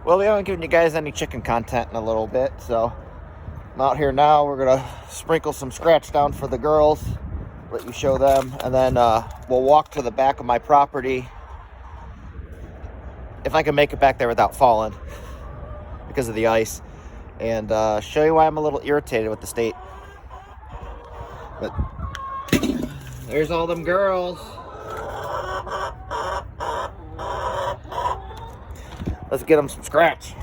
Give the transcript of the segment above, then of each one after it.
Well, we haven't given you guys any chicken content in a little bit, so I'm out here now. We're gonna sprinkle some scratch down for the girls, let you show them, and then we'll walk to the back of my property, if I can make it back there without falling because of the ice, and show you why I'm a little irritated with the state. But there's all them girls. Let's get them some scratch.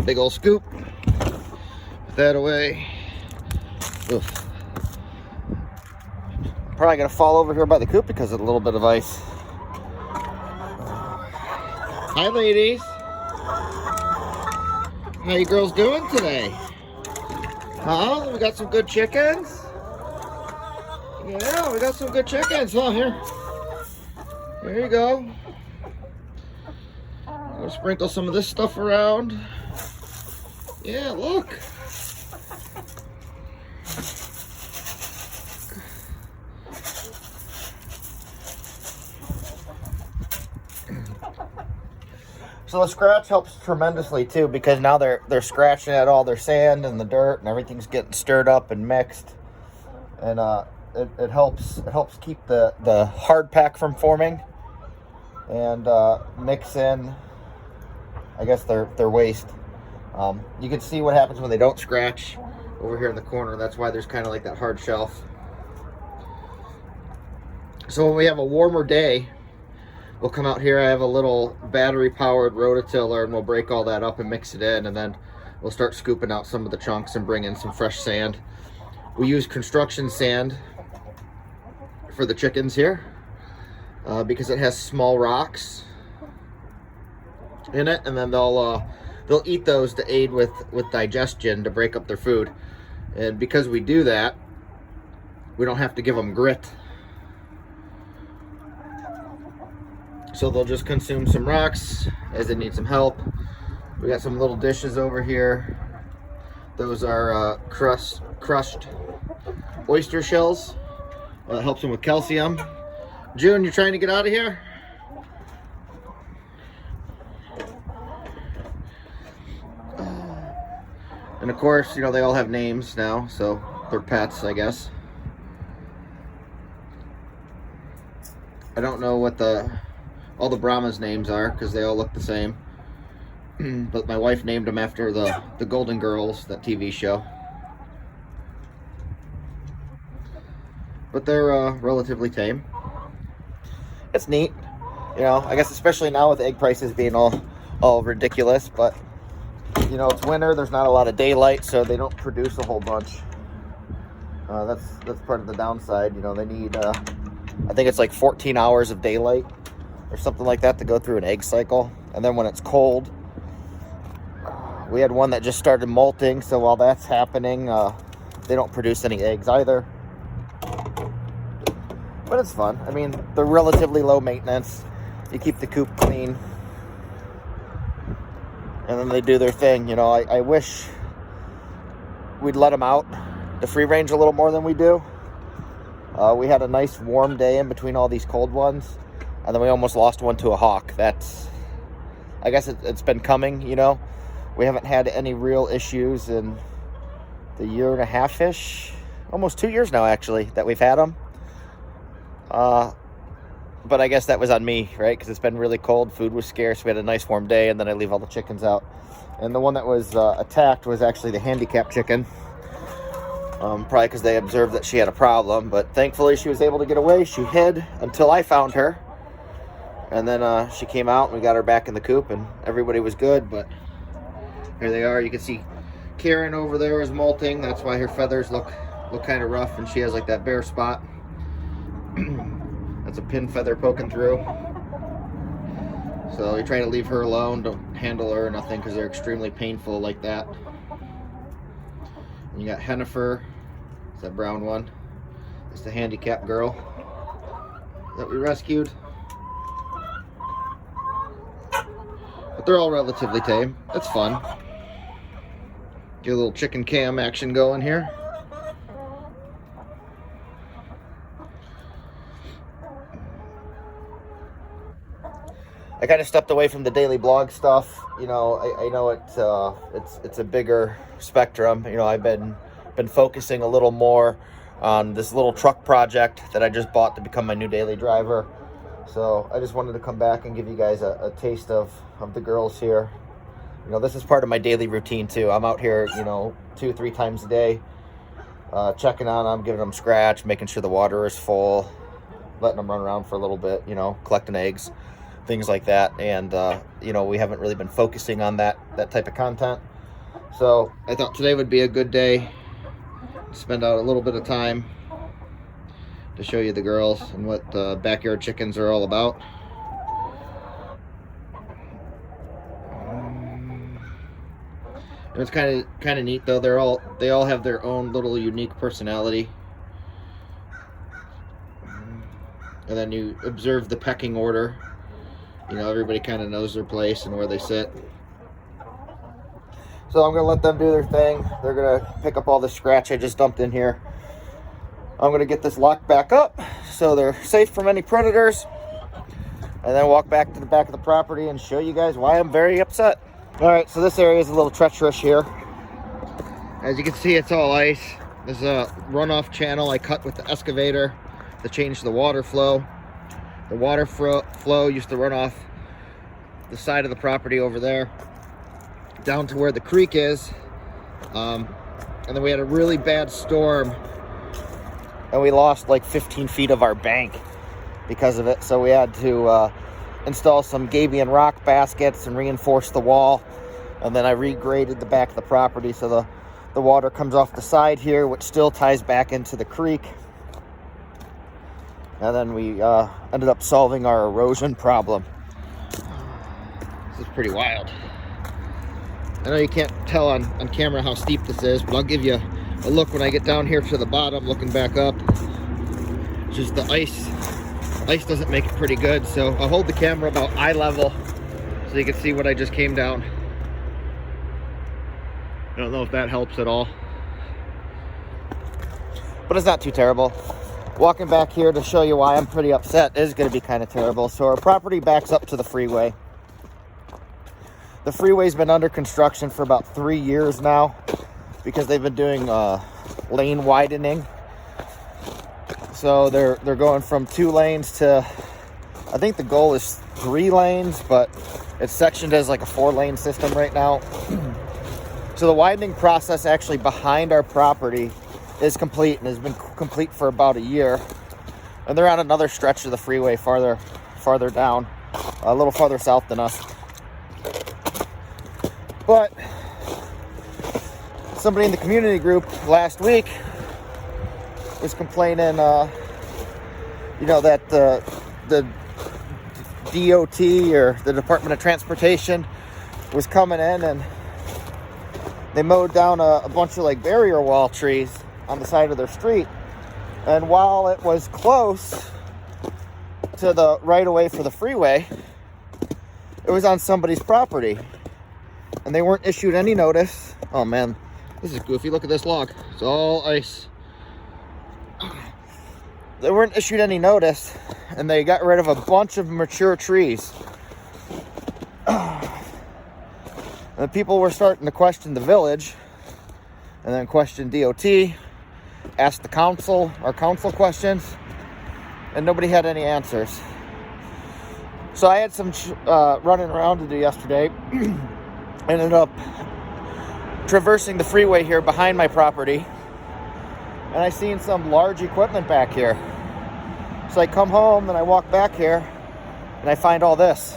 Big old scoop. Put that away. Oof. Probably gonna fall over here by the coop because of a little bit of ice. Hi, ladies. How you girls doing today? Huh? We got some good chickens? Yeah, we got some good chickens, huh? Here you go. I'll sprinkle some of this stuff around. Yeah, look. So the scratch helps tremendously too, because now they're scratching at all their sand and the dirt and everything's getting stirred up and mixed, and it helps keep the hard pack from forming and mix in, I guess, their waste. You can see what happens when they don't scratch over here in the corner. That's why there's kind of like that hard shelf. So when we have a warmer day, we'll come out here. I have a little battery-powered rototiller, and we'll break all that up and mix it in, and then we'll start scooping out some of the chunks and bring in some fresh sand. We use construction sand for the chickens here because it has small rocks in it, and then they'll eat those to aid with digestion, to break up their food. And because we do that, we don't have to give them grit. So they'll just consume some rocks as they need some help. We got some little dishes over here. Those are crushed oyster shells. That helps them with calcium. June, you're trying to get out of here? And of course, you know, they all have names now, so they're pets, I guess. I don't know what all the Brahma's names are, because they all look the same. But my wife named them after the Golden Girls, that TV show. But they're relatively tame. It's neat, you know. I guess especially now with egg prices being all ridiculous. But you know, it's winter. There's not a lot of daylight, so they don't produce a whole bunch. That's part of the downside. You know, they need I think it's like 14 hours of daylight or something like that to go through an egg cycle. And then when it's cold, we had one that just started molting, so while that's happening, they don't produce any eggs either. But it's fun. I mean, they're relatively low maintenance. You keep the coop clean, and then they do their thing. You know, I wish we'd let them out to free range a little more than we do. We had a nice warm day in between all these cold ones, and then we almost lost one to a hawk. I guess it's been coming, you know. We haven't had any real issues in the year and a half-ish, almost 2 years now, actually, that we've had them. But I guess that was on me, right? Because it's been really cold, food was scarce, we had a nice warm day, and then I leave all the chickens out. And the one that was attacked was actually the handicap chicken. Probably because they observed that she had a problem, but thankfully she was able to get away. She hid until I found her, and then she came out and we got her back in the coop, and everybody was good. But here they are. You can see Karen over there is molting. That's why her feathers look kind of rough, and she has like that bare spot. That's a pin feather poking through. So you're trying to leave her alone. Don't handle her or nothing, because they're extremely painful like that. And you got Hennifer. It's that brown one. It's the handicapped girl that we rescued. but they're all relatively tame. It's fun. Get a little chicken cam action going here. I kind of stepped away from the daily blog stuff. You know, I know it's a bigger spectrum. You know, I've been focusing a little more on this little truck project that I just bought to become my new daily driver. So I just wanted to come back and give you guys a taste of the girls here. You know, this is part of my daily routine too. I'm out here, you know, 2-3 times a day, checking on them, giving them scratch, making sure the water is full, letting them run around for a little bit, you know, collecting eggs, things like that. And you know, we haven't really been focusing on that type of content. So I thought today would be a good day to spend out a little bit of time to show you the girls and what backyard chickens are all about. And it's kind of neat though. They all have their own little unique personality. And then you observe the pecking order. You know, everybody kind of knows their place and where they sit. So I'm going to let them do their thing. They're going to pick up all the scratch I just dumped in here. I'm going to get this locked back up so they're safe from any predators. And then walk back to the back of the property and show you guys why I'm very upset. All right, so this area is a little treacherous here. As you can see, it's all ice. There's a runoff channel I cut with the excavator to change the water flow. The water flow used to run off the side of the property over there down to where the creek is. And then we had a really bad storm and we lost like 15 feet of our bank because of it. So we had to install some gabion rock baskets and reinforce the wall. And then I regraded the back of the property so the water comes off the side here, which still ties back into the creek. And then we ended up solving our erosion problem. This is pretty wild. I know you can't tell on camera how steep this is, but I'll give you a look when I get down here to the bottom, looking back up. Just the ice doesn't make it pretty good, so I'll hold the camera about eye level so you can see what I just came down. I don't know if that helps at all, but it's not too terrible. Walking back here to show you why I'm pretty upset is going to be kind of terrible. So our property backs up to the freeway. The freeway's been under construction for about 3 years now because they've been doing lane widening. So they're going from 2 lanes to, I think the goal is 3 lanes, but it's sectioned as like a 4-lane system right now. So the widening process actually behind our property is complete and has been complete for about a year. And they're on another stretch of the freeway farther down, a little farther south than us. But somebody in the community group last week was complaining, you know, that the DOT or the Department of Transportation was coming in and they mowed down a bunch of like barrier wall trees on the side of their street. And while it was close to the right of way for the freeway, it was on somebody's property. And they weren't issued any notice. Oh man, this is goofy. Look at this log. It's all ice. They weren't issued any notice, and they got rid of a bunch of mature trees. And people were starting to question the village, and then question DOT, ask the council, our council questions, and nobody had any answers. So I had some running around to do yesterday. Ended up traversing the freeway here behind my property, and I seen some large equipment back here. So I come home and I walk back here and I find all this.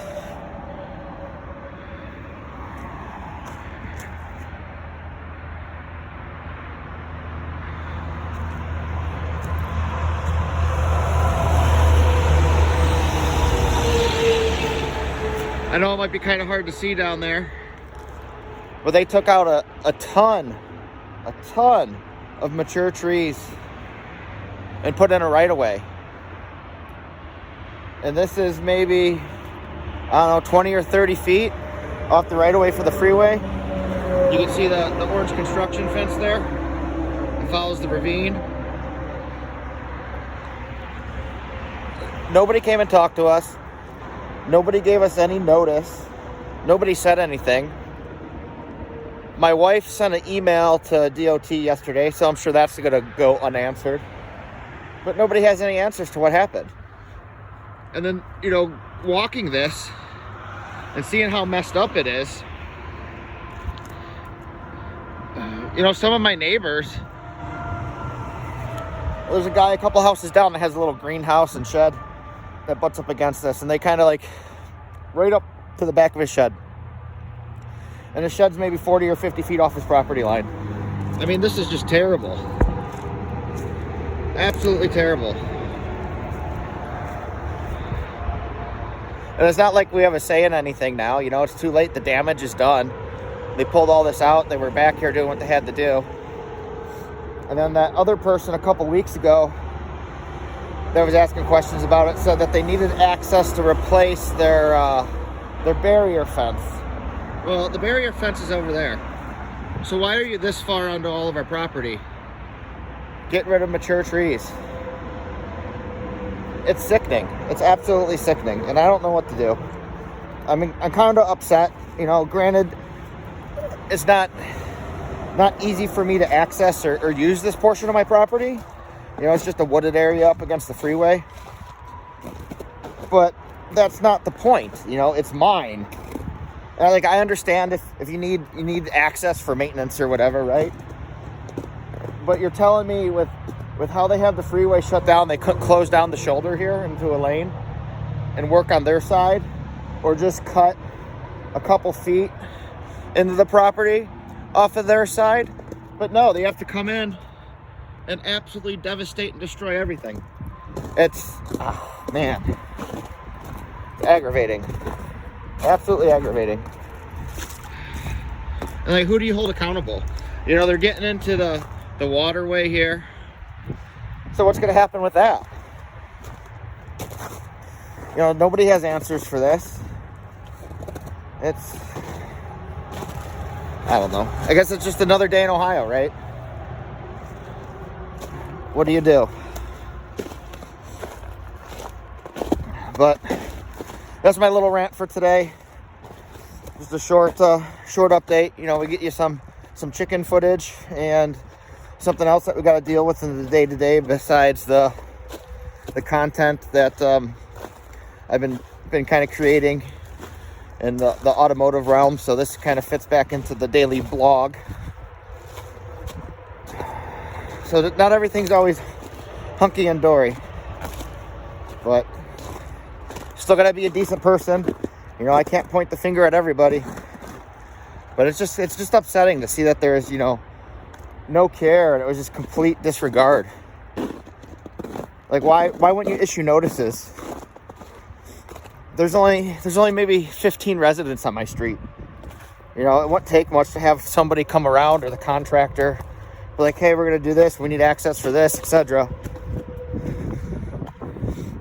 I know it might be kind of hard to see down there, but they took out a ton of mature trees and put in a right-of-way. And this is maybe, I don't know, 20 or 30 feet off the right of way for the freeway. You can see the orange construction fence there. It follows the ravine. Nobody came and talked to us. Nobody gave us any notice. Nobody said anything. My wife sent an email to DOT yesterday, so I'm sure that's going to go unanswered. But nobody has any answers to what happened. And then, you know, walking this and seeing how messed up it is, you know, some of my neighbors, there's a guy a couple houses down that has a little greenhouse and shed that butts up against this, and they kind of like right up to the back of his shed. And his shed's maybe 40 or 50 feet off his property line. I mean, this is just terrible. Absolutely terrible. And it's not like we have a say in anything now. You know, it's too late. The damage is done. They pulled all this out. They were back here doing what they had to do. And then that other person a couple weeks ago that was asking questions about it said that they needed access to replace their barrier fence. Well, the barrier fence is over there. So why are you this far onto all of our property? Get rid of mature trees. It's sickening. It's absolutely sickening. And I don't know what to do. I mean, I'm kind of upset. You know, granted, it's not easy for me to access or use this portion of my property. You know, it's just a wooded area up against the freeway. But that's not the point. You know, it's mine. And like, I understand if you need access for maintenance or whatever, right? But you're telling me with how they have the freeway shut down, they couldn't close down the shoulder here into a lane and work on their side, or just cut a couple feet into the property off of their side? But no, they have to come in and absolutely devastate and destroy everything. It's, man, aggravating. Absolutely aggravating. And like, who do you hold accountable? You know, they're getting into the waterway here. So what's going to happen with that? You know, nobody has answers for this. It's, I don't know. I guess it's just another day in Ohio, right? What do you do? But that's my little rant for today. Just a short update. You know, we get you some chicken footage and something else that we got to deal with in the day-to-day besides the content that I've been kind of creating in the automotive realm. So this kind of fits back into the daily blog. So not everything's always hunky and dory, but still gotta be a decent person. You know, I can't point the finger at everybody, but it's just upsetting to see that there's, you know, no care, and it was just complete disregard. Like, why wouldn't you issue notices? There's only maybe 15 residents on my street. You know, it won't take much to have somebody come around, or the contractor be like, hey, we're gonna do this, we need access for this, etc.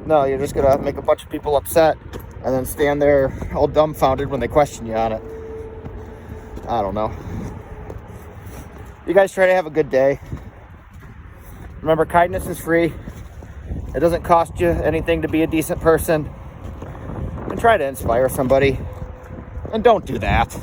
No, you're just gonna make a bunch of people upset and then stand there all dumbfounded when they question you on it. I don't know. You guys try to have a good day. Remember, kindness is free. It doesn't cost you anything to be a decent person. And try to inspire somebody. And don't do that.